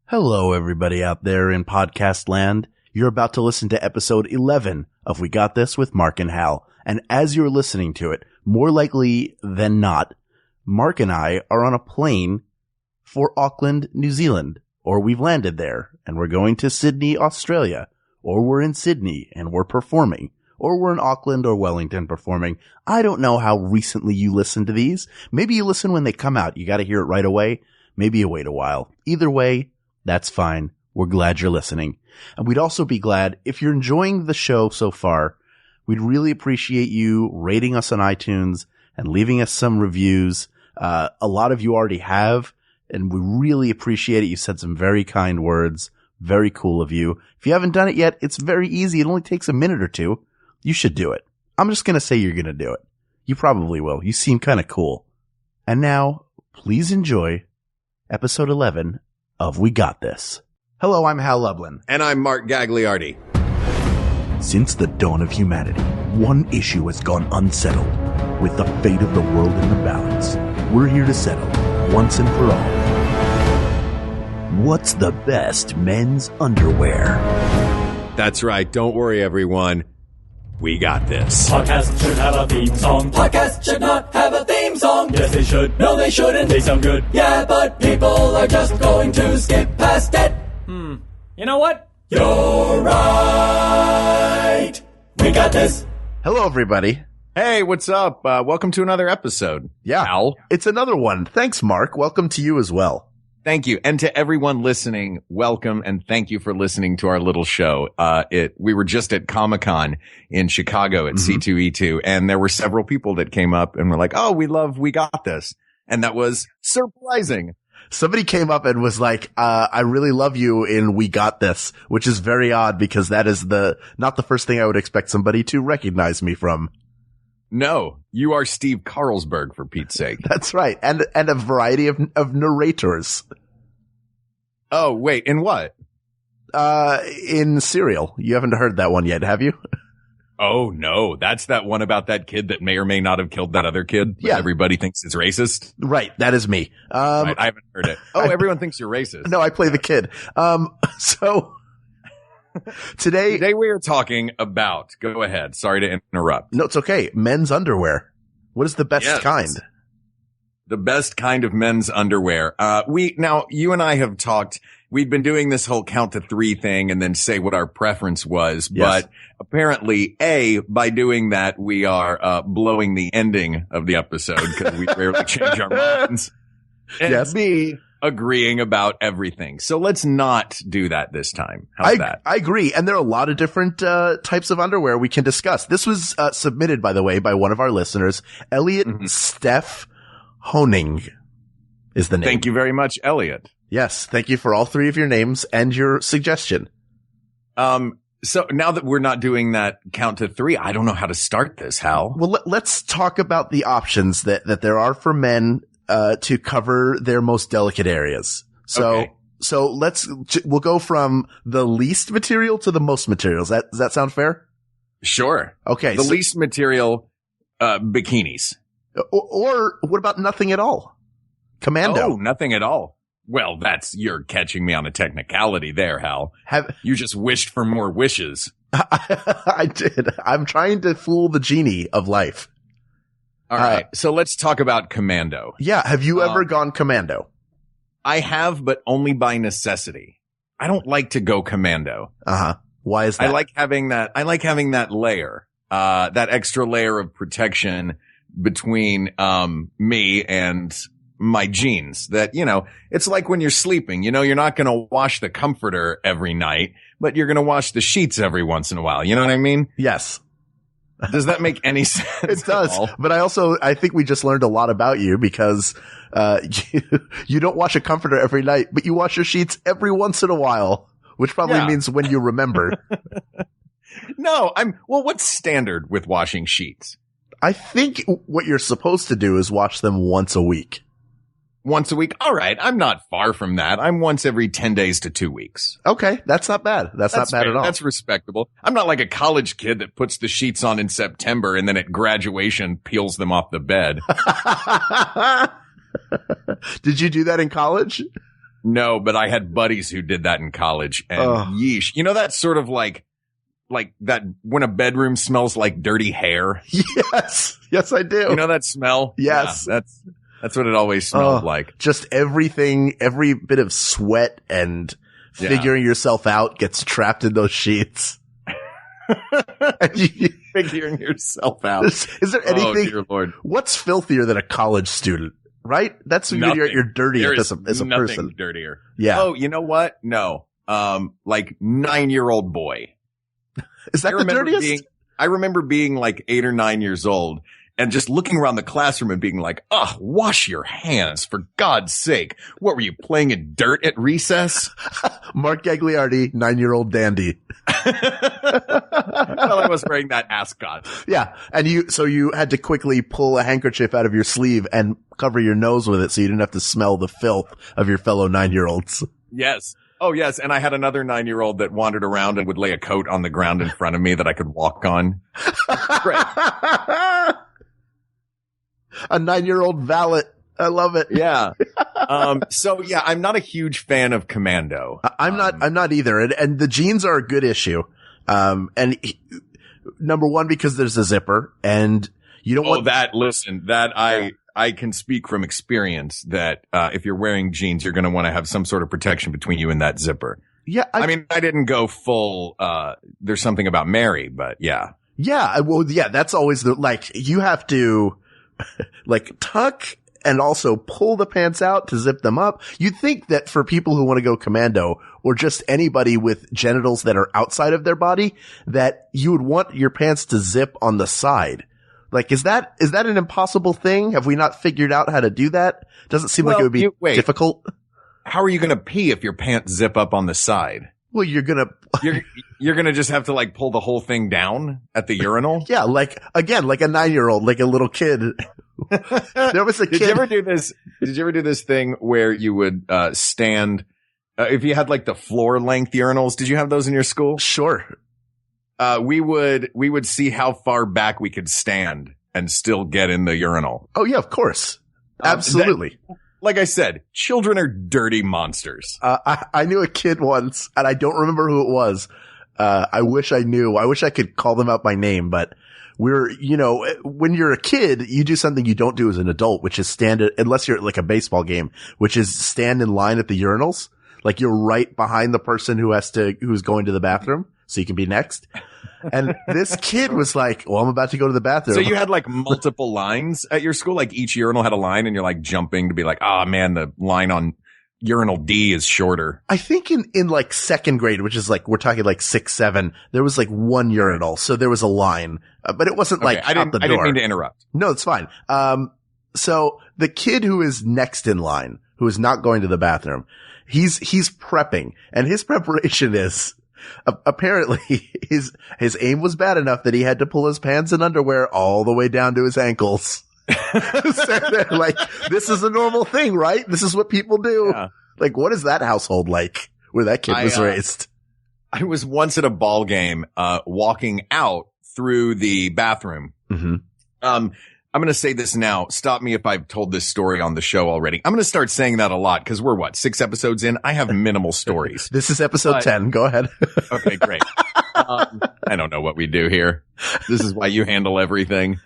Hello, everybody out there in podcast land. You're about to listen to episode 11 of We Got This with Mark and Hal. And as you're listening to it, more likely than not, Mark and I are on a plane for Auckland, New Zealand, or we've landed there and we're going to Sydney, Australia, or we're in Sydney and we're performing, or we're in Auckland or Wellington performing. I don't know how recently you listen to these. Maybe you listen when they come out. You got to hear it right away. Maybe you wait a while. Either way, that's fine. We're glad you're listening. And we'd also be glad if you're enjoying the show so far. We'd really appreciate you rating us on iTunes and leaving us some reviews. A lot of you already have, and we really appreciate it. You said some very kind words. Very cool of you. If you haven't done it yet, it's very easy. It only takes a minute or two. You should do it. I'm just going to say you're going to do it. You probably will. You seem kind of cool. And now, please enjoy episode 11 of We Got This. Hello, I'm Hal Lublin. And I'm Mark Gagliardi. Since the dawn of humanity, one issue has gone unsettled. With the fate of the world in the balance, we're here to settle, once and for all. What's the best men's underwear? That's right. Don't worry, everyone. We got this. Podcast should have a theme song. Podcast should not have a theme song. Yes, they should. No, they shouldn't. They sound good. Yeah, but people are just going to skip past it. You know what? You're right. We got this. Hello, everybody. Hey, what's up? Welcome to another episode. Yeah, Al. It's another one. Thanks, Mark. Welcome to you as well. Thank you. And to everyone listening, welcome and thank you for listening to our little show. We were just at Comic-Con in Chicago at C2E2, and there were several people that came up and were like, oh, We Got This. And that was surprising. Somebody came up and was like, I really love you in We Got This, which is very odd because that is not the first thing I would expect somebody to recognize me from. No, you are Steve Carlsberg, for Pete's sake. That's right. And a variety of narrators. Oh, wait, in what? In Serial. You haven't heard that one yet, have you? Oh, no. That's that one about that kid that may or may not have killed that other kid. Yeah. Everybody thinks is racist. Right. That is me. Right, I haven't heard it. Oh, everyone thinks you're racist. No, I play the kid. So today we are talking about, go ahead. Sorry to interrupt. No, it's okay. Men's underwear. What is the best kind? The best kind of men's underwear. Now you and I have talked, we've been doing this whole count to 3 thing and then say what our preference was. Yes. But apparently, by doing that, we are, blowing the ending of the episode because we rarely change our minds. And yes. B, agreeing about everything. So let's not do that this time. How's that? I agree. And there are a lot of different, types of underwear we can discuss. This was, submitted, by the way, by one of our listeners, Elliot Steph Honing is the name. Thank you very much, Elliot. Yes. Thank you for all 3 of your names and your suggestion. So now that we're not doing that count to 3, I don't know how to start this, Hal. Well, let's talk about the options that there are for men, to cover their most delicate areas. So we'll go from the least material to the most materials. Does that sound fair? Sure. Okay. The least material, bikinis. Or what about nothing at all? Commando. Oh, nothing at all. Well, you're catching me on a technicality there, Hal. You just wished for more wishes. I did. I'm trying to fool the genie of life. All right. So let's talk about Commando. Yeah. Have you ever gone Commando? I have, but only by necessity. I don't like to go Commando. Why is that? I like having that layer, that extra layer of protection between, me and my jeans. That, it's like when you're sleeping, you're not going to wash the comforter every night, but you're going to wash the sheets every once in a while. You know what I mean? Yes. Does that make any sense? It does. But I think we just learned a lot about you because, you don't wash a comforter every night, but you wash your sheets every once in a while, which probably means when you remember. No, what's standard with washing sheets? I think what you're supposed to do is wash them once a week. Once a week? All right. I'm not far from that. I'm once every 10 days to 2 weeks. Okay. That's not bad. That's not bad fair. At all. That's respectable. I'm not like a college kid that puts the sheets on in September and then at graduation peels them off the bed. Did you do that in college? No, but I had buddies who did that in college, and yeesh. You know that sort of like that when a bedroom smells like dirty hair? Yes. Yes, I do. You know that smell? Yes. Yeah, that's what it always smelled like. Just everything, every bit of sweat and figuring yourself out gets trapped in those sheets. Figuring yourself out. Is there anything? Oh, dear Lord. What's filthier than a college student? Right? That's when you're dirty as a person. Dirtier. Yeah. Oh, you know what? No. Like 9-year-old boy. Is that the dirtiest? I remember being like 8 or 9 years old and just looking around the classroom and being like, wash your hands for God's sake. What were you playing in dirt at recess? Mark Gagliardi, 9-year-old dandy. Well, I was wearing that ascot. Yeah. And you had to quickly pull a handkerchief out of your sleeve and cover your nose with it so you didn't have to smell the filth of your fellow 9-year-olds. Yes. Oh, yes. And I had another 9-year-old that wandered around and would lay a coat on the ground in front of me that I could walk on. Great. A 9-year-old valet. I love it. Yeah. So yeah, I'm not a huge fan of Commando. I'm not either. And the jeans are a good issue. Number one, because there's a zipper and you don't want that. Listen, that I can speak from experience that, if you're wearing jeans, you're going to want to have some sort of protection between you and that zipper. Yeah. I mean, I didn't go full, there's something about Mary, but yeah. Yeah. Well, yeah, that's always you have to tuck and also pull the pants out to zip them up. You'd think that for people who want to go commando or just anybody with genitals that are outside of their body, that you would want your pants to zip on the side. Is that an impossible thing? Have we not figured out how to do that? Doesn't seem like it would be difficult. How are you going to pee if your pants zip up on the side? Well, you're going to just have to pull the whole thing down at the urinal. Yeah. Like a 9-year-old, like a little kid. There was a kid. Did you ever do this thing where you would, stand, if you had the floor length urinals? Did you have those in your school? Sure. We would see how far back we could stand and still get in the urinal. Oh yeah, of course. Absolutely. Like I said, children are dirty monsters. I knew a kid once and I don't remember who it was. I wish I knew. I wish I could call them out by name, but when you're a kid, you do something you don't do as an adult, which is stand, unless you're at a baseball game, which is stand in line at the urinals. You're right behind the person who's going to the bathroom. So you can be next. And this kid was like, well, I'm about to go to the bathroom. So you had multiple lines at your school? Each urinal had a line and you're jumping to be man, the line on urinal D is shorter. I think in second grade, which is we're talking 6, 7, there was one urinal. So there was a line, but it wasn't out the door. I didn't mean to interrupt. No, it's fine. So the kid who is next in line, who is not going to the bathroom, he's prepping, and his preparation is, apparently his aim was bad enough that he had to pull his pants and underwear all the way down to his ankles. So they're this is a normal thing, right? This is what people do. Yeah. What is that household where that kid was raised? I was once at a ball game, walking out through the bathroom. Mm-hmm. I'm going to say this now. Stop me if I've told this story on the show already. I'm going to start saying that a lot because we're 6 episodes in? I have minimal stories. This is episode 10. Go ahead. Okay, great. I don't know what we do here. This is why you handle everything.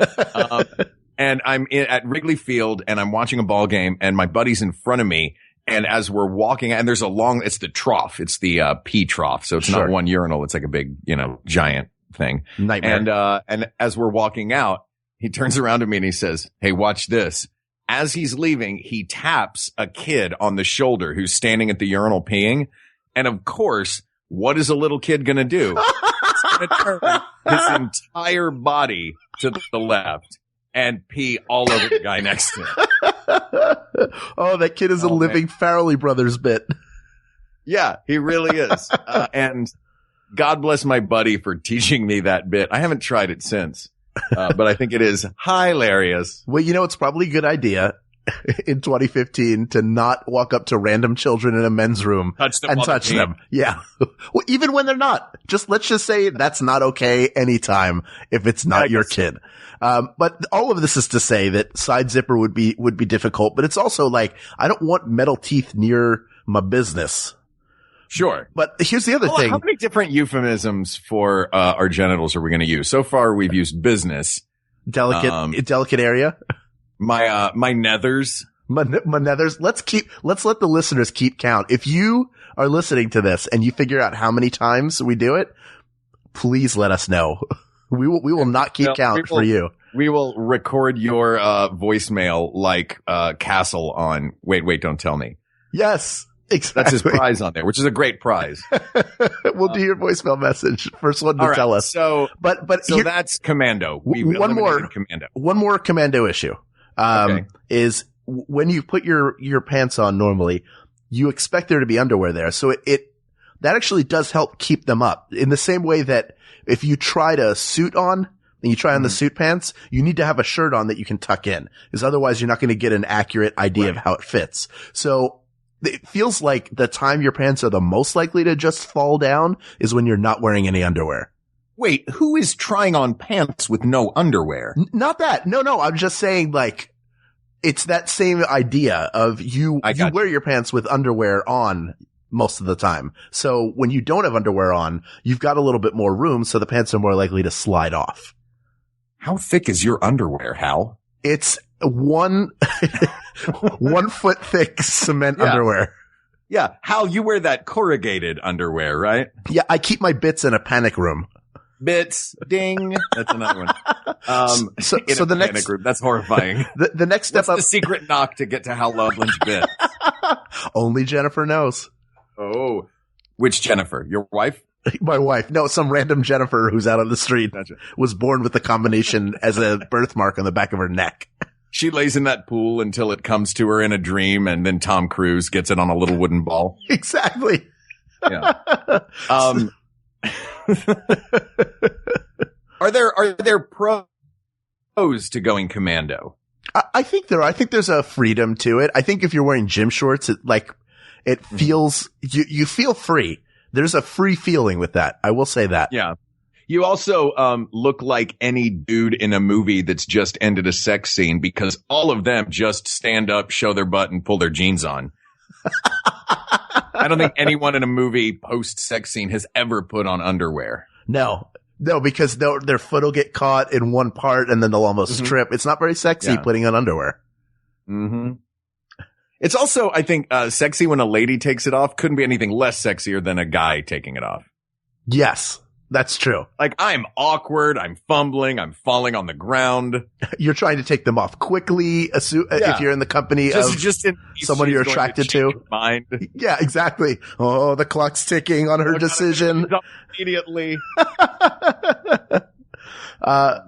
And I'm at Wrigley Field and I'm watching a ball game and my buddy's in front of me. And as we're walking, and there's it's the trough. It's the pee trough. So it's not one urinal. It's a big, giant thing. Nightmare. And as we're walking out, he turns around to me and he says, "Hey, watch this." As he's leaving, he taps a kid on the shoulder who's standing at the urinal peeing. And of course, what is a little kid going to do? He's going to turn his entire body to the left and pee all over the guy next to him. Oh, that kid is a living Farrelly Brothers bit. Yeah, he really is. And God bless my buddy for teaching me that bit. I haven't tried it since. But I think it is hilarious. Well, it's probably a good idea in 2015 to not walk up to random children in a men's room and touch them. Yeah. Well, even when they're not. Let's just say that's not okay anytime if it's not your kid. But all of this is to say that side zipper would be difficult, but it's also I don't want metal teeth near my business. Sure. But here's the other thing. How many different euphemisms for our genitals are we going to use? So far, we've used business. Delicate area. My nethers. My nethers. Let's let the listeners keep count. If you are listening to this and you figure out how many times we do it, please let us know. We will not keep count for you. We will record your voicemail like Castle on Wait, Don't Tell Me. Yes, exactly. That's his prize on there, which is a great prize. We'll do your voicemail message. First one to tell us. So that's Commando. One more Commando issue. Is when you put your pants on normally, you expect there to be underwear there. So that actually does help keep them up in the same way that if you tried a suit on and you try on the suit pants, you need to have a shirt on that you can tuck in, because otherwise you're not going to get an accurate idea of how it fits. So it feels like the time your pants are the most likely to just fall down is when you're not wearing any underwear. Wait, who is trying on pants with no underwear? Not that. No. I'm just saying, like, it's that same idea of you wear your pants with underwear on most of the time. So when you don't have underwear on, you've got a little bit more room, so the pants are more likely to slide off. How thick is your underwear, Hal? It's 1 foot thick cement underwear. Yeah. Hal, you wear that corrugated underwear, right? Yeah. I keep my bits in a panic room. Bits, ding. That's another one. So the next group, that's horrifying. The next step What's the secret knock to get to Hal Loveland's bit? Only Jennifer knows. Oh, which Jennifer? Your wife? My wife. No, some random Jennifer who's out on the street was born with the combination as a birthmark on the back of her neck. She lays in that pool until it comes to her in a dream, and then Tom Cruise gets it on a little wooden ball. Exactly. Yeah. Are there pros to going commando? I think there are. I think there's a freedom to it. I think if you're wearing gym shorts, it feels, you feel free. There's a free feeling with that. I will say that. Yeah. You also look like any dude in a movie that's just ended a sex scene, because all of them just stand up, show their butt, and pull their jeans on. I don't think anyone in a movie post-sex scene has ever put on underwear. No, because their foot will get caught in one part and then they'll almost trip. It's not very sexy putting on underwear. Mm-hmm. It's also, I think, sexy when a lady takes it off. Couldn't be anything less sexier than a guy taking it off. Yes, that's true. Like, I'm awkward, I'm fumbling, I'm falling on the ground. You're trying to take them off quickly, if you're in the company of someone you're attracted to. Mind. Yeah, exactly. Oh, the clock's ticking on her decision. Immediately.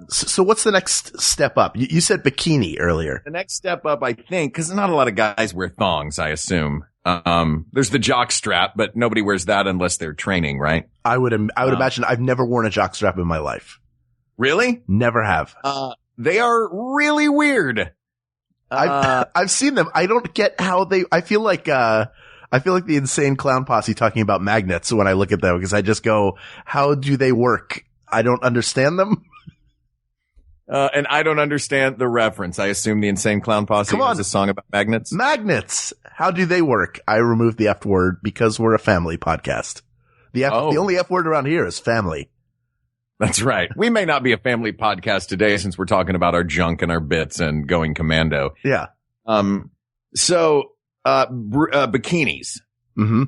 So what's the next step up? You said bikini earlier. The next step up, I think, because not a lot of guys wear thongs, I assume. There's the jock strap, but nobody wears that unless they're training, right? I would imagine. I've never worn a jock strap in my life. Really? Never have. They are really weird. I've seen them. I don't get how I feel like the Insane Clown Posse talking about magnets when I look at them, because I just go, how do they work? I don't understand them. And I don't understand the reference. I assume the Insane Clown Posse has a song about magnets. Magnets. How do they work? I removed the F word because we're a family podcast. The only F word around here is family. That's right. We may not be a family podcast today since we're talking about our junk and our bits and going commando. Yeah. So, bikinis. Mm-hmm.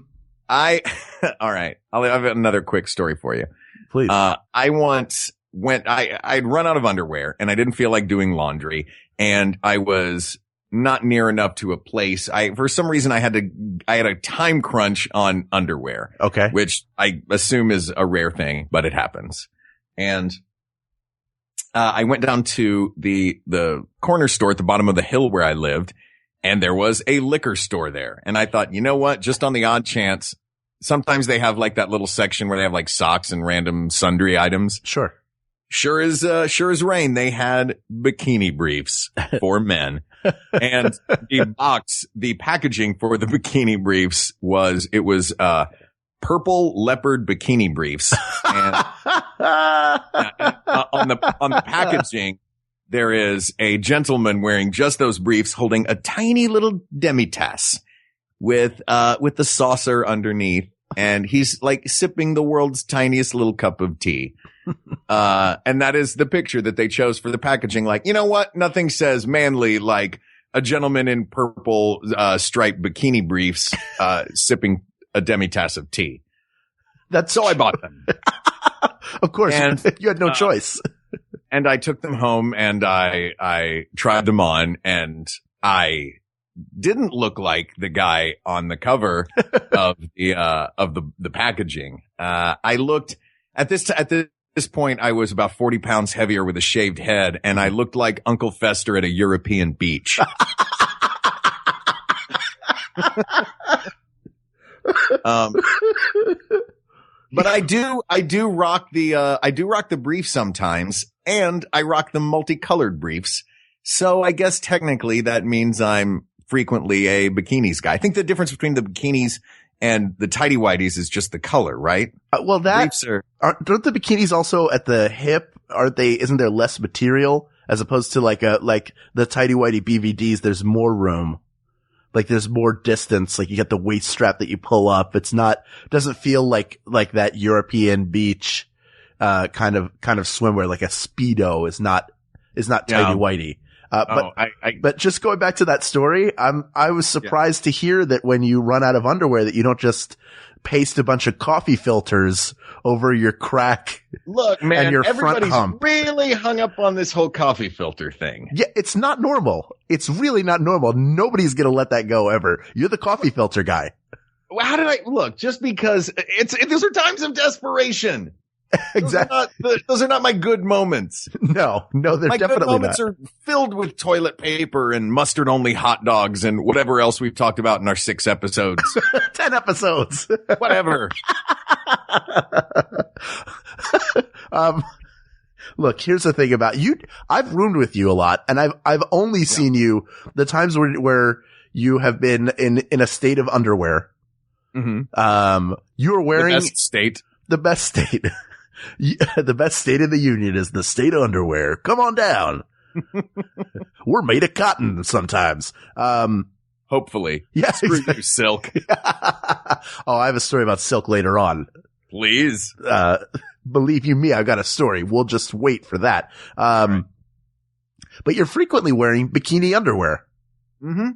All right. I'll have another quick story for you. Please. I once I'd run out of underwear and I didn't feel like doing laundry, and I was not near enough to a place. For some reason I had a time crunch on underwear. Okay. Which I assume is a rare thing, but it happens. And, I went down to the corner store at the bottom of the hill where I lived, and there was a liquor store there. And I thought, you know what? Just on the odd chance, sometimes they have like that little section where they have like socks and random sundry items. Sure. Sure as rain, they had bikini briefs for men. And the packaging for the bikini briefs was purple leopard bikini briefs. And on the packaging, there is a gentleman wearing just those briefs holding a tiny little demitasse. with the saucer underneath. And he's like sipping the world's tiniest little cup of tea. And that is the picture that they chose for the packaging. Like, you know what? Nothing says manly like a gentleman in purple, striped bikini briefs, sipping a demi-tasse of tea. So I bought them. Of course. And, you had no choice. And I took them home and I tried them on, and I didn't look like the guy on the cover of the packaging. I looked at this point, I was about 40 pounds heavier with a shaved head, and I looked like Uncle Fester at a European beach. But I do rock the brief sometimes, and I rock the multicolored briefs. So I guess technically that means I'm frequently a bikinis guy. I think the difference between the bikinis and the tighty whities is just the color, right? Well, don't the bikinis also at the hip? Isn't there less material as opposed to like the tighty whitey BVDs? There's more room. Like there's more distance. Like you get the waist strap that you pull up. Doesn't feel like that European beach, kind of swimwear, like a Speedo is not tighty whitey. But just going back to that story, I was surprised to hear that when you run out of underwear that you don't just paste a bunch of coffee filters over your crack. Look, man, and your everybody's front hump. really hung up on this whole coffee filter thing. Yeah, it's not normal. It's really not normal. Nobody's going to let that go ever. You're the coffee filter guy. Well, how did I look? Just because those are times of desperation. Exactly. Those are not my good moments. No, they're my definitely not. My good moments are filled with toilet paper and mustard only hot dogs and whatever else we've talked about in our 6 episodes. 10 episodes. Whatever. Look, here's the thing about you. I've roomed with you a lot, and I've only seen you the times where you have been in a state of underwear. Mm-hmm. You are wearing the best state. The best state. The best state of the union is the state of underwear. Come on down. We're made of cotton sometimes. Hopefully. Yeah. Screw you, Silk. Oh, I have a story about Silk later on. Please. Believe you me, I've got a story. We'll just wait for that. Right. But you're frequently wearing bikini underwear. Mm-hmm.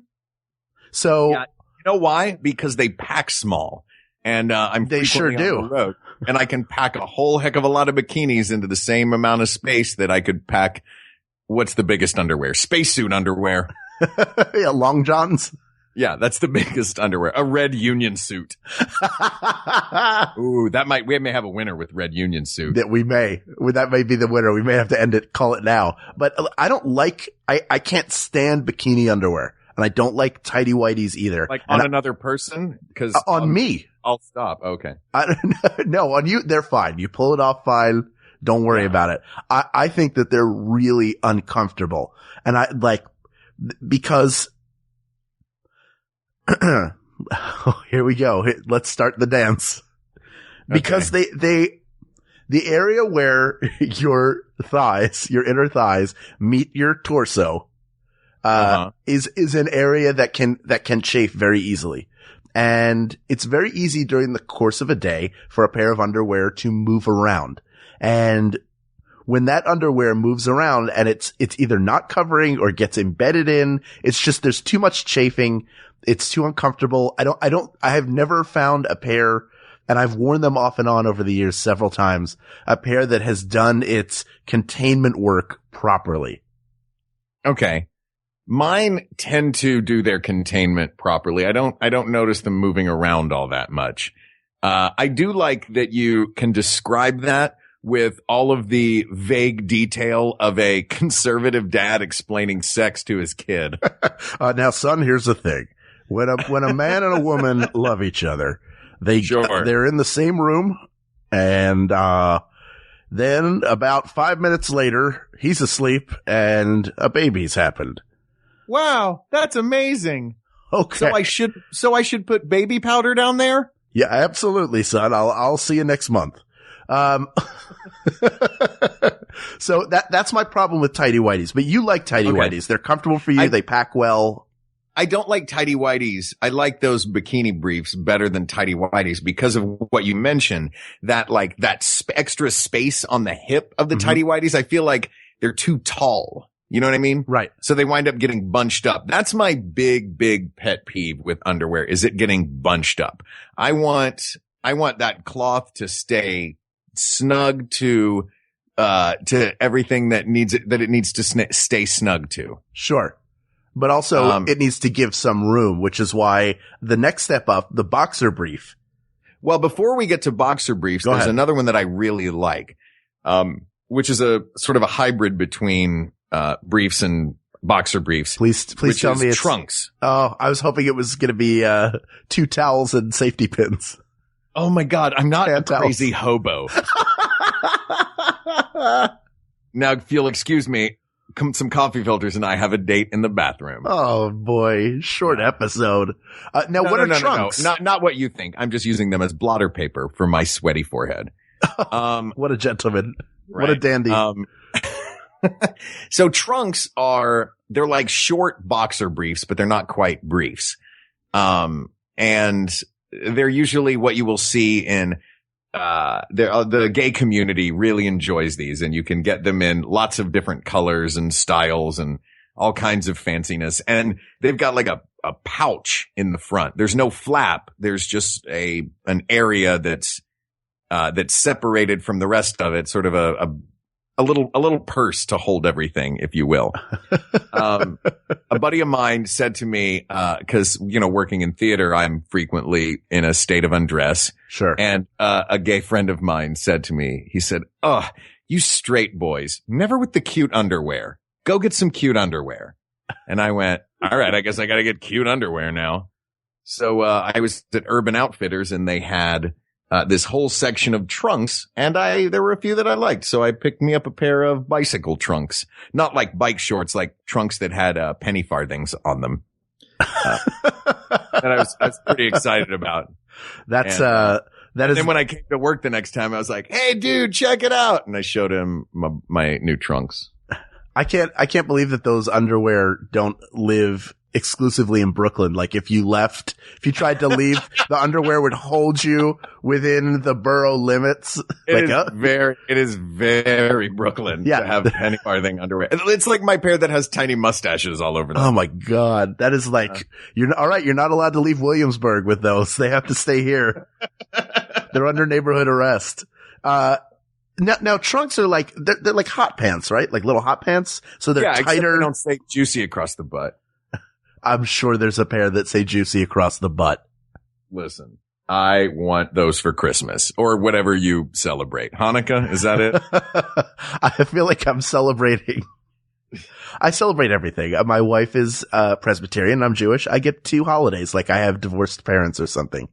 So. Yeah. You know why? Because they pack small. And they sure do. On the road, and I can pack a whole heck of a lot of bikinis into the same amount of space that I could pack. What's the biggest underwear? Spacesuit underwear. Yeah, long johns. Yeah, that's the biggest underwear. A red union suit. Ooh, we may have a winner with red union suit. That may be the winner. We may have to end it, call it now. But I can't stand bikini underwear. And I don't like tighty whities either. Like on another person? Cause on me. I'll stop. Okay. No, on you, they're fine. You pull it off fine. Don't worry about it. I think that they're really uncomfortable. And because here we go. Let's start the dance. Because the area where your inner thighs meet your torso, is an area that can chafe very easily. And it's very easy during the course of a day for a pair of underwear to move around. And when that underwear moves around and it's either not covering or gets embedded in, it's just, there's too much chafing. It's too uncomfortable. I have never found a pair, and I've worn them off and on over the years several times, a pair that has done its containment work properly. Okay. Mine tend to do their containment properly. I don't notice them moving around all that much. I do like that you can describe that with all of the vague detail of a conservative dad explaining sex to his kid. Now, son, here's the thing. When a man and a woman love each other, they're in the same room, and then about 5 minutes later, he's asleep and a baby's happened. Wow, that's amazing. Okay. So I should put baby powder down there? Yeah, absolutely, son. I'll see you next month. So that's my problem with tighty whities, but you like tighty whities. They're comfortable for you. They pack well. I don't like tighty whities. I like those bikini briefs better than tighty whities because of what you mentioned, that like that extra space on the hip of the tighty whities. I feel like they're too tall. You know what I mean? Right. So they wind up getting bunched up. That's my big pet peeve with underwear, is it getting bunched up. I want that cloth to stay snug to everything that it needs to stay snug to. Sure. But also it needs to give some room, which is why the next step up, the boxer brief. Well, before we get to boxer briefs, there's another one that I really like, which is a sort of a hybrid between briefs and boxer briefs. Please tell me it's trunks. Oh, I was hoping it was going to be 2 towels and safety pins. Oh my God, I'm not a crazy hobo. Now, if you'll excuse me, some coffee filters and I have a date in the bathroom. Oh boy, short episode. Now, what are trunks? No, not what you think. I'm just using them as blotter paper for my sweaty forehead. What a gentleman. Right. What a dandy. So trunks they're like short boxer briefs, but they're not quite briefs. And they're usually what you will see in, the gay community really enjoys these, and you can get them in lots of different colors and styles and all kinds of fanciness. And they've got like a pouch in the front. There's no flap. There's just an area that's separated from the rest of it, sort of a little purse to hold everything, if you will. A buddy of mine said to me, cause, working in theater, I'm frequently in a state of undress. Sure. And, a gay friend of mine said to me, he said, "Oh, you straight boys, never with the cute underwear. Go get some cute underwear." And I went, all right, I guess I got to get cute underwear now. So, I was at Urban Outfitters and they had this whole section of trunks, and there were a few that I liked. So I picked me up a pair of bicycle trunks, not like bike shorts, like trunks that had penny farthings on them. That I was pretty excited about. That is. Then when I came to work the next time, I was like, "Hey, dude, check it out!" And I showed him my new trunks. I can't believe that those underwear don't live exclusively in Brooklyn. Like if you tried to leave, the underwear would hold you within the borough limits. It is very Brooklyn to have penny farthing underwear. It's like my pair that has tiny mustaches all over them. Oh my God. That is like, you're not allowed to leave Williamsburg with those. They have to stay here. They're under neighborhood arrest. Now trunks are like, they're like hot pants, right? Like little hot pants. So they're tighter. Except they don't say juicy across the butt. I'm sure there's a pair that say juicy across the butt. Listen, I want those for Christmas or whatever you celebrate. Hanukkah, is that it? I feel like I'm celebrating. I celebrate everything. My wife is Presbyterian. I'm Jewish. I get 2 holidays like I have divorced parents or something.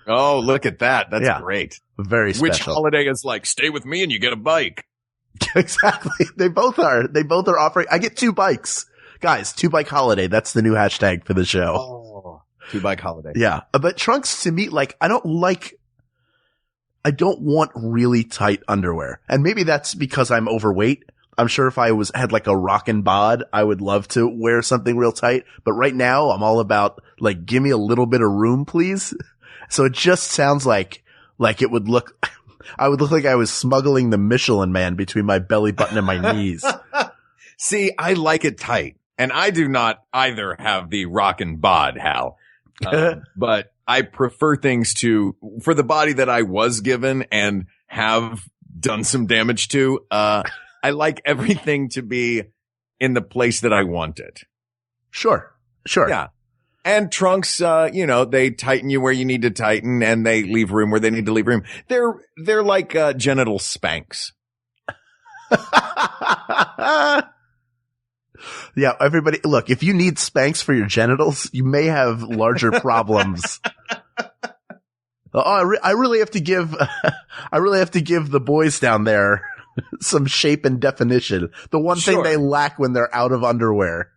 Oh, look at that. That's great. Very special. Which holiday is like, stay with me and you get a bike? Exactly. They both are offering. I get 2 bikes. Guys, 2-bike holiday. That's the new hashtag for the show. Oh, 2-bike holiday. Yeah. But trunks to me, like, I don't want really tight underwear. And maybe that's because I'm overweight. I'm sure if I had like a rockin' bod, I would love to wear something real tight. But right now I'm all about like, give me a little bit of room, please. So it just sounds like it would look, I would look like I was smuggling the Michelin Man between my belly button and my knees. See, I like it tight. And I do not either have the rockin' bod, Hal. But I prefer things for the body that I was given and have done some damage to. I like everything to be in the place that I want it. Sure. Yeah. And trunks, they tighten you where you need to tighten and they leave room where they need to leave room. They're like, genital Spanx. Yeah, everybody, look, if you need Spanx for your genitals, you may have larger problems. I really have to give the boys down there some shape and definition. The one thing they lack when they're out of underwear.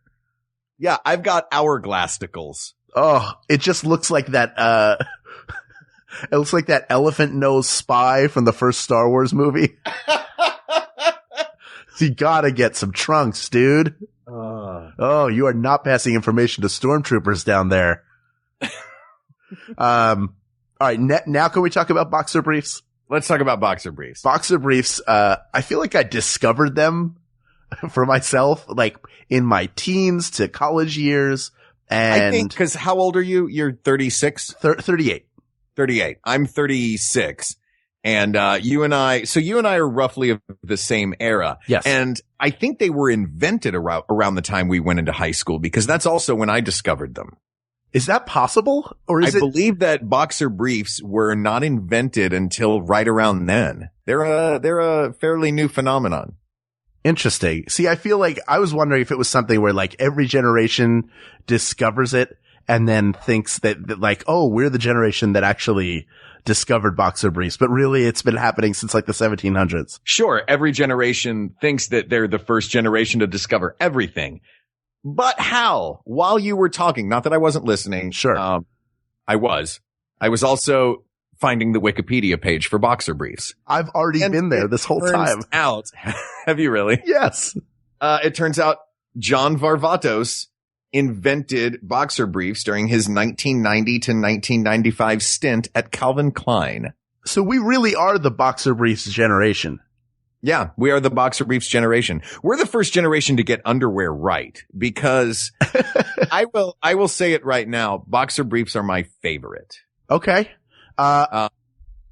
Yeah, I've got hourglassticles. Oh, it just looks like that, it looks like that elephant nose spy from the first Star Wars movie. You gotta get some trunks, dude. Oh, you are not passing information to stormtroopers down there. All right. Now can we talk about boxer briefs? Let's talk about boxer briefs. Boxer briefs. I feel like I discovered them for myself, like in my teens to college years. And I think, cause how old are you? You're 36? 38. 38. I'm 36. And, you and I are roughly of the same era. Yes. And I think they were invented around the time we went into high school, because that's also when I discovered them. Is that possible? Or I believe that boxer briefs were not invented until right around then. They're a fairly new phenomenon. Interesting. See, I feel like I was wondering if it was something where like every generation discovers it and then thinks that like, oh, we're the generation that actually discovered boxer briefs, but really it's been happening since like the 1700s. Sure. Every generation thinks that they're the first generation to discover everything. But how? While you were talking, not that I wasn't listening. Sure. I was also finding the Wikipedia page for boxer briefs. I've already been there this whole time. Have you really? Yes. It turns out John Varvatos invented boxer briefs during his 1990 to 1995 stint at Calvin Klein. So we really are the boxer briefs generation. Yeah, we are the boxer briefs generation. We're the first generation to get underwear right, because I will say it right now. Boxer briefs are my favorite. Okay.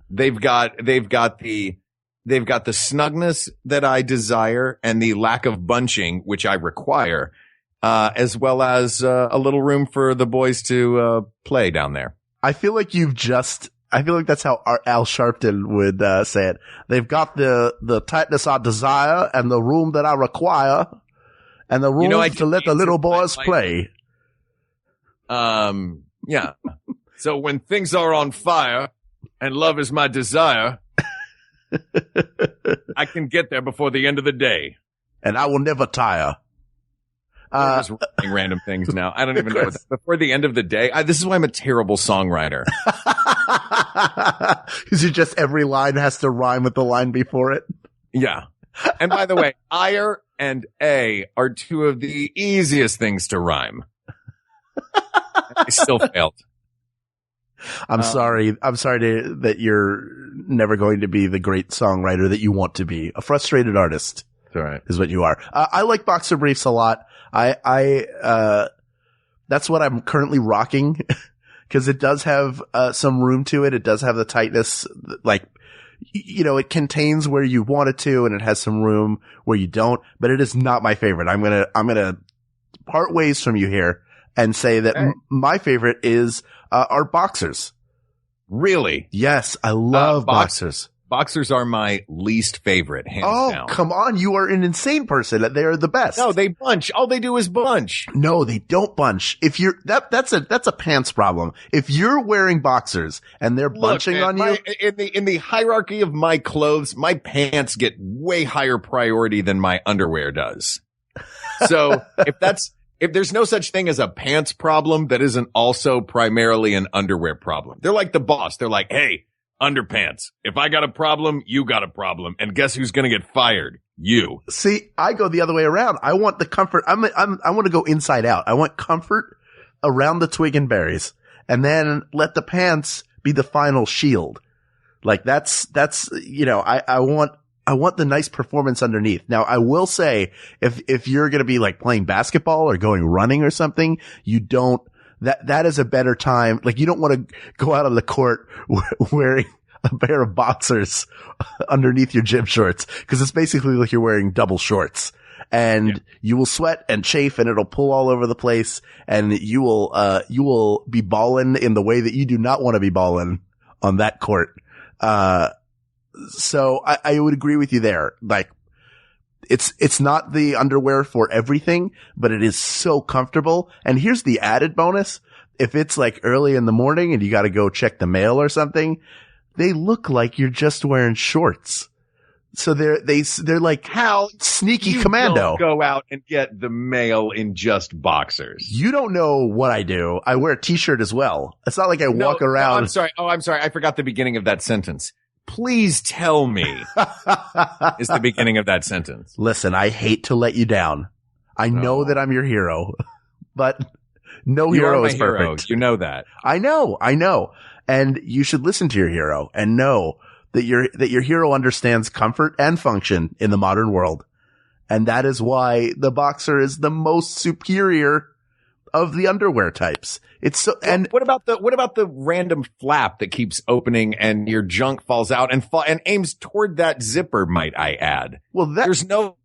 They've got the snugness that I desire and the lack of bunching, which I require, as well as a little room for the boys to play down there. I feel like that's how Al Sharpton would say it. They've got the tightness I desire and the room that I require and the room to let the little boys play. Yeah. So when things are on fire and love is my desire, I can get there before the end of the day. And I will never tire. We're just writing random things now. I don't even know. Before the end of the day. This is why I'm a terrible songwriter. Because every line has to rhyme with the line before it. Yeah. And by the way, ire and a are two of the easiest things to rhyme. I still failed. I'm sorry that you're never going to be the great songwriter that you want to be. A frustrated artist. All right. Is what you are. I like boxer briefs a lot. That's what I'm currently rocking because it does have some room to it. It does have the tightness, like, it contains where you want it to, and it has some room where you don't, but it is not my favorite. I'm going to part ways from you here and say that my favorite is, our boxers. Really? Yes. I love boxers. Boxers are my least favorite, hands down. Oh, come on. You are an insane person. They are the best. No, they bunch. All they do is bunch. No, they don't bunch. If you're, that's a pants problem. If you're wearing boxers and they're bunching on you. In the hierarchy of my clothes, my pants get way higher priority than my underwear does. So if there's no such thing as a pants problem, that isn't also primarily an underwear problem. They're like the boss. They're like, hey, underpants. If I got a problem, you got a problem. And guess who's going to get fired? You. See, I go the other way around. I want the comfort. I want to go inside out. I want comfort around the twig and berries, and then let the pants be the final shield. Like that's, I want the nice performance underneath. Now, I will say, if you're going to be like playing basketball or going running or something, that is a better time. Like, you don't want to go out on the court wearing a pair of boxers underneath your gym shorts, because it's basically like you're wearing double shorts, and you will sweat and chafe and it'll pull all over the place, and you will be balling in the way that you do not want to be balling on that court. So I would agree with you there. Like, it's not the underwear for everything, but it is so comfortable. And here's the added bonus. If it's like early in the morning and you got to go check the mail or something, they look like you're just wearing shorts. So they're like, how sneaky Commando. Don't go out and get the mail in just boxers. You don't know what I do. I wear a t-shirt as well. It's not like I walk around. No, I'm sorry. I'm sorry. I forgot the beginning of that sentence. Please tell me is the beginning of that sentence. Listen, I hate to let you down. I know that I'm your hero, but no hero is perfect. You know that. I know. And you should listen to your hero and know that your hero understands comfort and function in the modern world. And that is why the boxer is the most superior of the underwear types. It's so, and what about the random flap that keeps opening and your junk falls out and aims toward that zipper, might I add? Well, there's no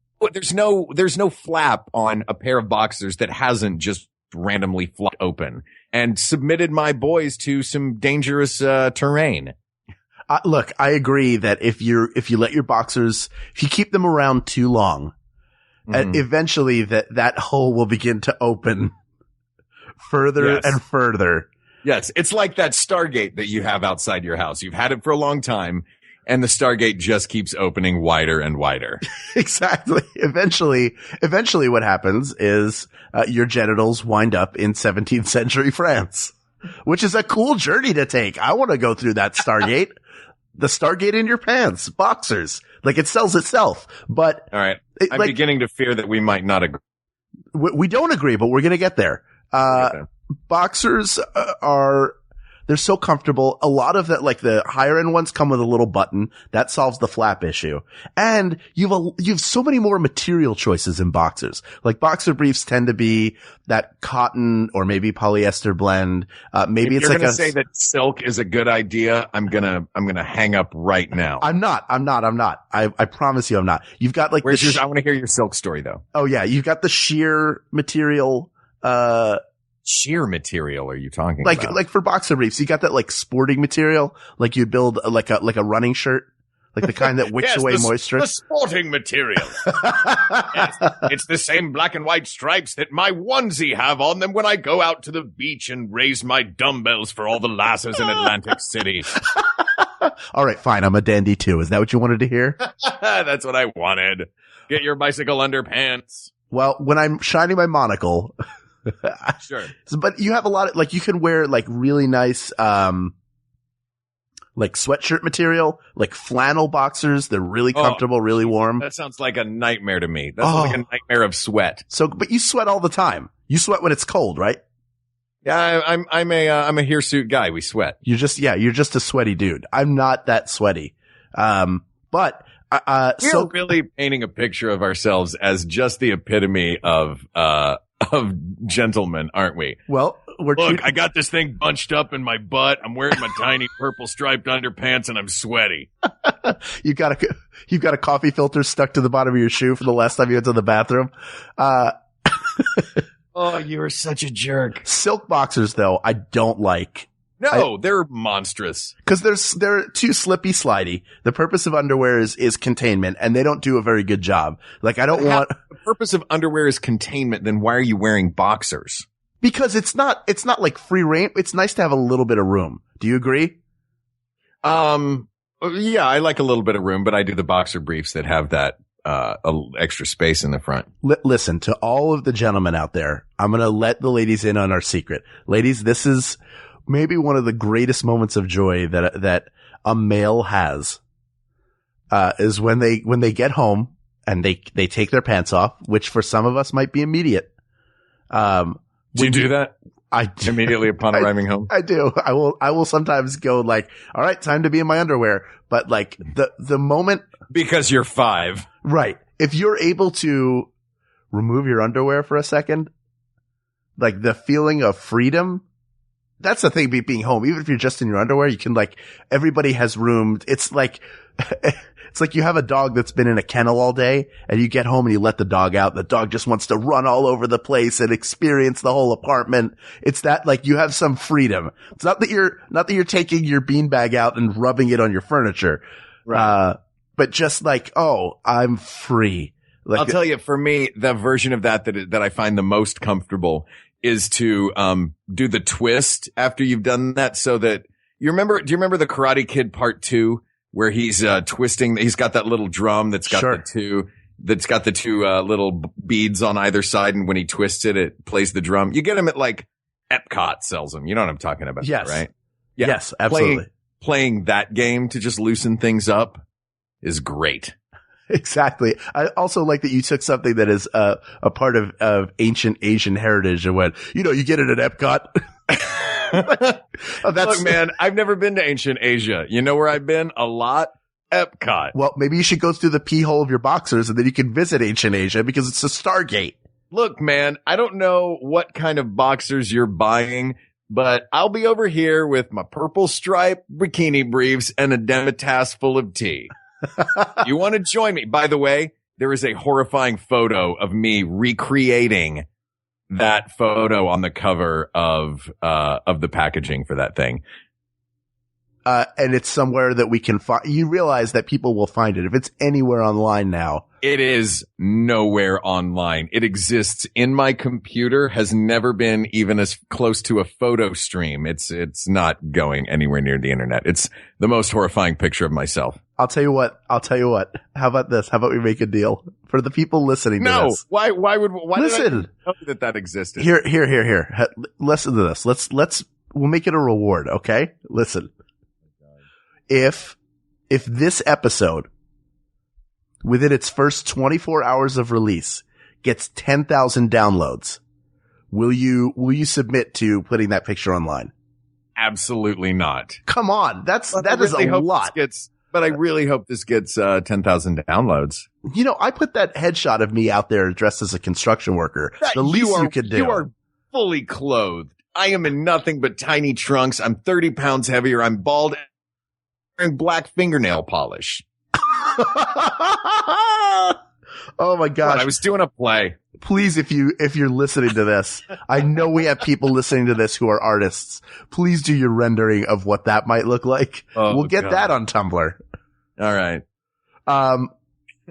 flap on a pair of boxers that hasn't just randomly flopped open and submitted my boys to some dangerous terrain. Look, I agree that if you let your boxers, if you keep them around too long, eventually that hole will begin to open further and further. Yes. It's like that Stargate that you have outside your house. You've had it for a long time and the Stargate just keeps opening wider and wider. Exactly. Eventually what happens is your genitals wind up in 17th century France, which is a cool journey to take. I want to go through that Stargate. The Stargate in your pants, boxers. Like, it sells itself. But all right. I'm beginning to fear that we might not agree. We don't agree, but we're going to get there. Boxers they're so comfortable. A lot of that, like the higher end ones come with a little button that solves the flap issue. And you have so many more material choices in boxers. Like boxer briefs tend to be that cotton or maybe polyester blend. Maybe if it's you're like gonna say that silk is a good idea, I'm gonna hang up right now. I'm not. I promise you I'm not. You've got like I want to hear your silk story though. Oh yeah. You've got the sheer material, sheer material are you talking about? Like for boxer briefs, you got that like sporting material, like you build like a running shirt, like the kind that wicks away moisture. The sporting material. Yes, it's the same black and white stripes that my onesie have on them when I go out to the beach and raise my dumbbells for all the lasses in Atlantic City. All right, fine. I'm a dandy too. Is that what you wanted to hear? That's what I wanted. Get your bicycle underpants. Well, when I'm shining my monocle. Sure. But you have a lot of, like, you can wear like really nice, like sweatshirt material, like flannel boxers. They're really comfortable, really warm. That sounds like a nightmare to me. That sounds like a nightmare of sweat. So, but you sweat all the time. You sweat when it's cold, right? Yeah, I'm a hirsute guy. We sweat. You're just a sweaty dude. I'm not that sweaty. But we're really painting a picture of ourselves as just the epitome of gentlemen, aren't we? Well, look, I got this thing bunched up in my butt. I'm wearing my tiny purple striped underpants and I'm sweaty. You've got a coffee filter stuck to the bottom of your shoe from the last time you went to the bathroom. Oh, you are such a jerk. Silk boxers though, I don't like. No, they're monstrous. Cause they're too slippy slidey. The purpose of underwear is containment and they don't do a very good job. Like I don't want. The purpose of underwear is containment. Then why are you wearing boxers? Because it's not like free reign. It's nice to have a little bit of room. Do you agree? Yeah, I like a little bit of room, but I do the boxer briefs that have that, extra space in the front. Listen to all of the gentlemen out there. I'm going to let the ladies in on our secret. Ladies, this is maybe one of the greatest moments of joy that a male has, is when they get home and they take their pants off, which for some of us might be immediate. Do you do that? Immediately upon arriving home? I do. I will sometimes go like, all right, time to be in my underwear. But like the moment. Because you're 5. Right. If you're able to remove your underwear for a second, like the feeling of freedom, that's the thing being home. Even if you're just in your underwear, you can like, everybody has room. It's like you have a dog that's been in a kennel all day and you get home and you let the dog out. The dog just wants to run all over the place and experience the whole apartment. It's that like you have some freedom. It's not that you're taking your beanbag out and rubbing it on your furniture. Right. But just like, oh, I'm free. Like, I'll tell you, for me, the version of that I find the most comfortable is to, do the twist after you've done that so that do you remember the Karate Kid Part 2 where he's, twisting, he's got that little drum that's got the two little beads on either side. And when he twists it, it plays the drum. You get them at like Epcot sells them. You know what I'm talking about, yes. Right? Yeah. Yes, absolutely. Playing that game to just loosen things up is great. Exactly. I also like that you took something that is a part of ancient Asian heritage and went, you get it at Epcot. Look, man, I've never been to ancient Asia. You know where I've been? A lot? Epcot. Well, maybe you should go through the pee hole of your boxers and then you can visit ancient Asia because it's a Stargate. Look, man, I don't know what kind of boxers you're buying, but I'll be over here with my purple stripe bikini briefs and a demitasse full of tea. You want to join me? By the way, there is a horrifying photo of me recreating that photo on the cover of the packaging for that thing. And it's somewhere that we can find. You realize that people will find it. If it's anywhere online now. It is nowhere online. It exists in my computer, has never been even as close to a photo stream. It's not going anywhere near the internet. It's the most horrifying picture of myself. I'll tell you what. How about this? How about we make a deal for the people listening to this? Why listen, did I know that existed? Here. Listen to this. We'll make it a reward. Okay. Listen. If this episode within its first 24 hours of release gets 10,000 downloads, will you submit to putting that picture online? Absolutely not. Come on. That is a lot. But I really hope this gets 10,000 downloads. I put that headshot of me out there dressed as a construction worker. The least you could do. You are fully clothed. I am in nothing but tiny trunks. I'm 30 pounds heavier. I'm bald. Wearing black fingernail polish. Oh my gosh. God, I was doing a play. Please, if you're listening to this, I know we have people listening to this who are artists. Please do your rendering of what that might look like. We'll get that on Tumblr. All right. All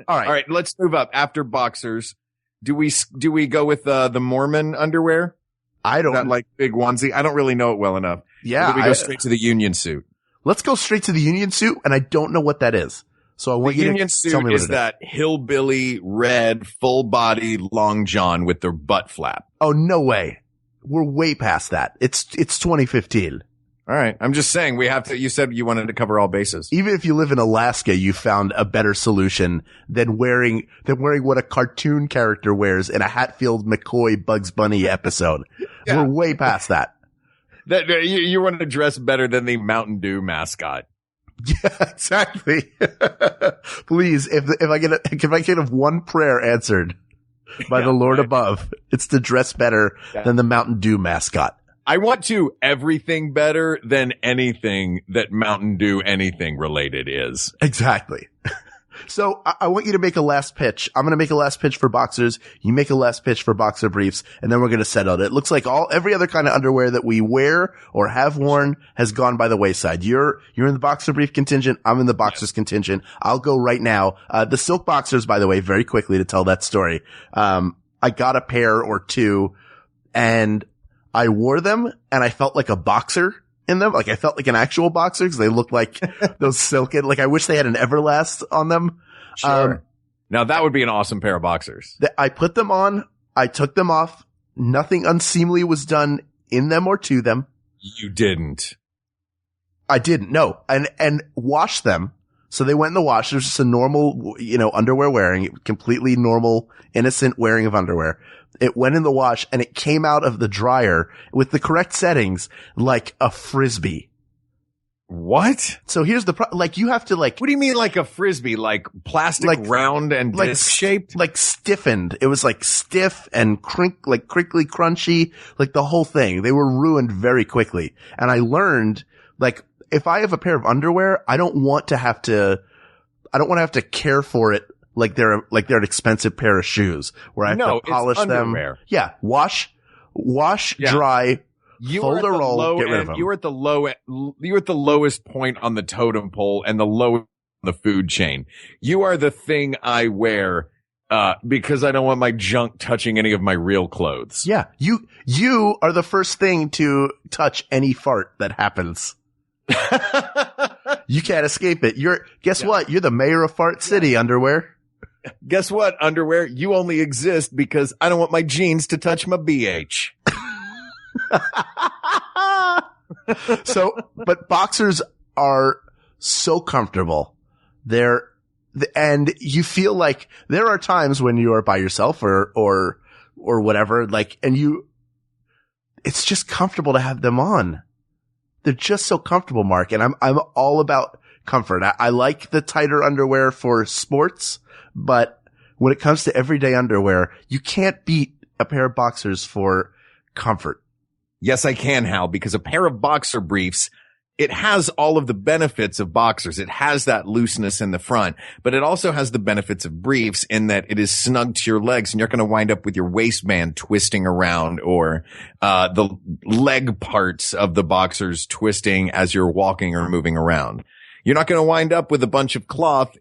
right. Let's move up. After boxers, do we go with the Mormon underwear? I don't. That like big onesie. I don't really know it well enough. Yeah. Or do we go straight to the union suit? Let's go straight to the union suit, and I don't know what that is. So I want you to tell me what it is. The union suit is that hillbilly red full body long john with the butt flap. Oh, no way. We're way past that. It's 2015. All right. I'm just saying we have to, you said you wanted to cover all bases. Even if you live in Alaska, you found a better solution than wearing what a cartoon character wears in a Hatfield McCoy Bugs Bunny episode. Yeah. We're way past that. You want to dress better than the Mountain Dew mascot. Yeah, exactly. Please, if I get one prayer answered by the Lord above, it's to dress better than the Mountain Dew mascot. I want to everything better than anything that Mountain Dew anything related is. Exactly. So I want you to make a last pitch. I'm going to make a last pitch for boxers. You make a last pitch for boxer briefs, and then we're going to settle it. It looks like every other kind of underwear that we wear or have worn has gone by the wayside. You're in the boxer brief contingent. I'm in the boxers contingent. I'll go right now. The silk boxers, by the way, very quickly to tell that story. I got a pair or two and I wore them and I felt like a boxer in them. Like I felt like an actual boxer because they looked like those silken, like I wish they had an Everlast on them. Sure. Now that would be an awesome pair of boxers. I put them on. I took them off. Nothing unseemly was done in them or to them. You didn't. I didn't. No. And washed them. So they went in the wash. It was just a normal, underwear wearing, completely normal, innocent wearing of underwear. It went in the wash and it came out of the dryer with the correct settings like a Frisbee. What? So here's the you have to What do you mean like a Frisbee? Like plastic round and disc shaped? Like stiffened. It was like stiff and crinkly, crunchy, like the whole thing. They were ruined very quickly. And I learned if I have a pair of underwear, I don't want to have to care for it like they're an expensive pair of shoes where I have to polish them. Yeah. Wash, dry, fold a roll, get rid of them. You're at the lowest point on the totem pole and the lowest on the food chain. You are the thing I wear, because I don't want my junk touching any of my real clothes. Yeah. You are the first thing to touch any fart that happens. You can't escape it. Guess what? You're the mayor of Fart City, underwear. Guess what, underwear? You only exist because I don't want my jeans to touch my BH. But boxers are so comfortable. They're and you feel like there are times when you are by yourself or whatever, like, and it's just comfortable to have them on. They're just so comfortable, Mark. And I'm all about comfort. I like the tighter underwear for sports, but when it comes to everyday underwear, you can't beat a pair of boxers for comfort. Yes, I can, Hal, because a pair of boxer briefs, it has all of the benefits of boxers. It has that looseness in the front, but it also has the benefits of briefs in that it is snug to your legs and you're going to wind up with your waistband twisting around or the leg parts of the boxers twisting as you're walking or moving around. You're not going to wind up with a bunch of cloth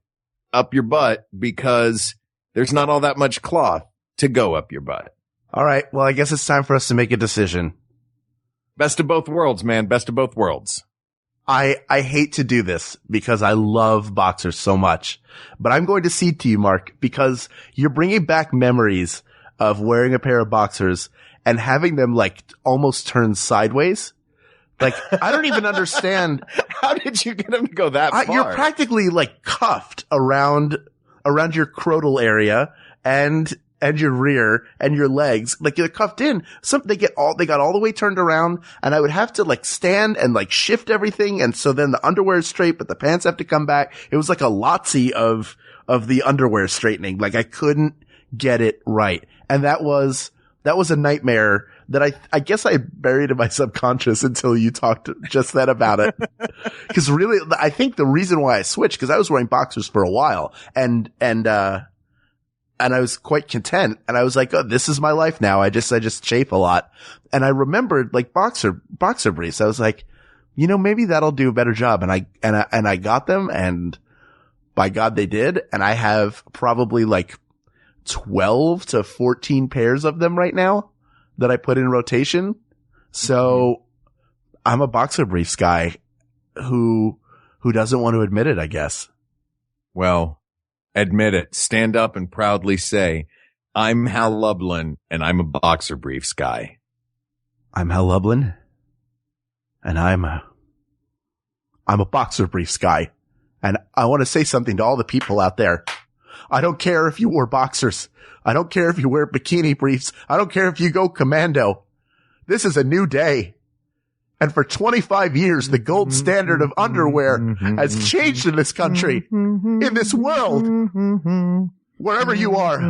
up your butt because there's not all that much cloth to go up your butt. All right. Well, I guess it's time for us to make a decision. Best of both worlds, man. Best of both worlds. I hate to do this because I love boxers so much, but I'm going to cede to you, Mark, because you're bringing back memories of wearing a pair of boxers and having them like almost turn sideways. Like, I don't even understand. How did you get them to go that far? You're practically like cuffed around your scrotal area and your rear and your legs, like you're cuffed in. They got all the way turned around, and I would have to like stand and like shift everything. And so then the underwear is straight, but the pants have to come back. It was like a Lotsie of the underwear straightening. Like I couldn't get it right. And that was a nightmare that I guess I buried in my subconscious until you talked just then about it. Cause really, I think the reason why I switched, cause I was wearing boxers for a while and I was quite content, and I was like, oh, this is my life now. I just chafe a lot. And I remembered like boxer briefs. I was like, maybe that'll do a better job. And I got them, and by God they did. And I have probably like 12 to 14 pairs of them right now that I put in rotation. So I'm a boxer briefs guy who doesn't want to admit it, I guess. Well, admit it. Stand up and proudly say, I'm Hal Lublin and I'm a boxer briefs guy. I'm Hal Lublin and I'm a boxer briefs guy. And I want to say something to all the people out there. I don't care if you wear boxers. I don't care if you wear bikini briefs. I don't care if you go commando. This is a new day. And for 25 years, the gold standard of underwear has changed in this country, in this world. Wherever you are,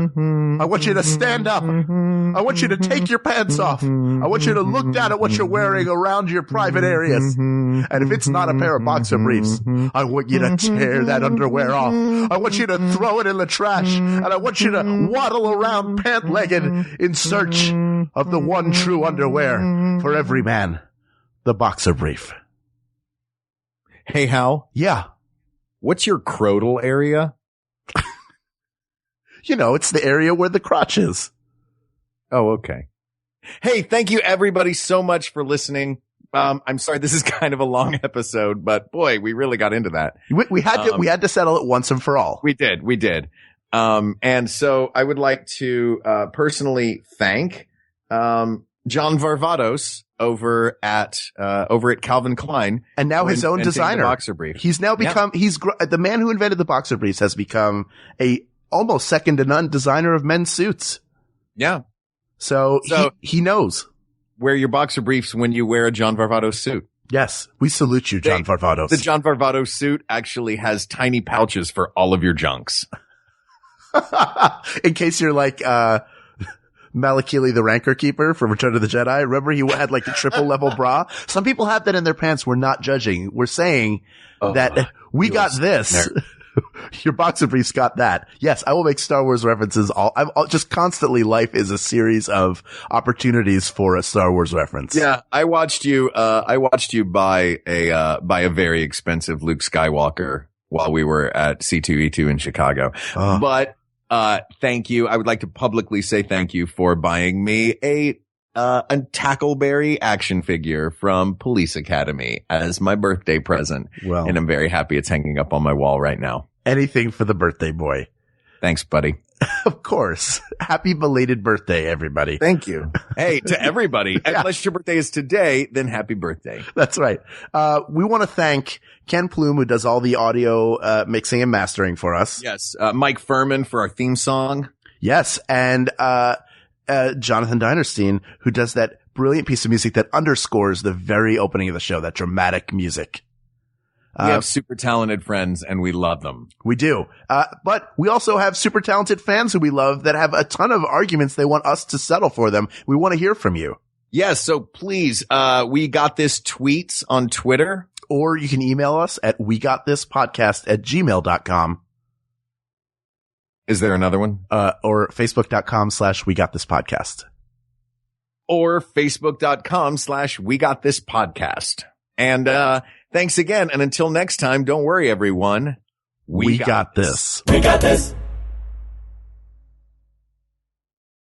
I want you to stand up. I want you to take your pants off. I want you to look down at what you're wearing around your private areas. And if it's not a pair of boxer briefs, I want you to tear that underwear off. I want you to throw it in the trash. And I want you to waddle around pant-legged in search of the one true underwear for every man. The boxer brief. Hey, Hal. Yeah. What's your scrotal area? It's the area where the crotch is. Oh, okay. Hey, thank you everybody so much for listening. I'm sorry, this is kind of a long episode, but boy, we really got into that. We had to settle it once and for all. We did. And so I would like to, personally thank, John Varvatos over at Calvin Klein. And now his own designer. Boxer brief. He's now become, the man who invented the boxer briefs has become a almost second to none designer of men's suits. Yeah. So he knows. Wear your boxer briefs when you wear a John Varvatos suit. Yes. We salute you, John Varvatos. The John Varvatos suit actually has tiny pouches for all of your junks. In case you're like, Malakili the Rancor Keeper from Return of the Jedi. Remember he had like a triple level bra? Some people have that in their pants. We're not judging. We're saying that we got this. Your boxer briefs got that. Yes, I will make Star Wars references. I'm just constantly. Life is a series of opportunities for a Star Wars reference. Yeah, I watched you buy a very expensive Luke Skywalker while we were at C2E2 in Chicago. But thank you. I would like to publicly say thank you for buying me a Tackleberry action figure from Police Academy as my birthday present. Well, and I'm very happy it's hanging up on my wall right now. Anything for the birthday boy. Thanks, buddy. Of course. Happy belated birthday, everybody. Thank you. Hey, to everybody. Yeah. Unless your birthday is today, then happy birthday. That's right. We want to thank Ken Plume, who does all the audio mixing and mastering for us. Yes. Mike Furman for our theme song. Yes. And Jonathan Dinerstein, who does that brilliant piece of music that underscores the very opening of the show, that dramatic music. We have super talented friends and we love them. We do. But we also have super talented fans who we love that have a ton of arguments they want us to settle for them. We want to hear from you. Yes. So please, we got this tweets on Twitter. Or you can email us at wegotThisPodcast@gmail.com. Is there another one? Or Facebook.com/wegotThisPodcast. Or Facebook.com/wegotThisPodcast. And, thanks again. And until next time, don't worry, everyone. We got this. We got this.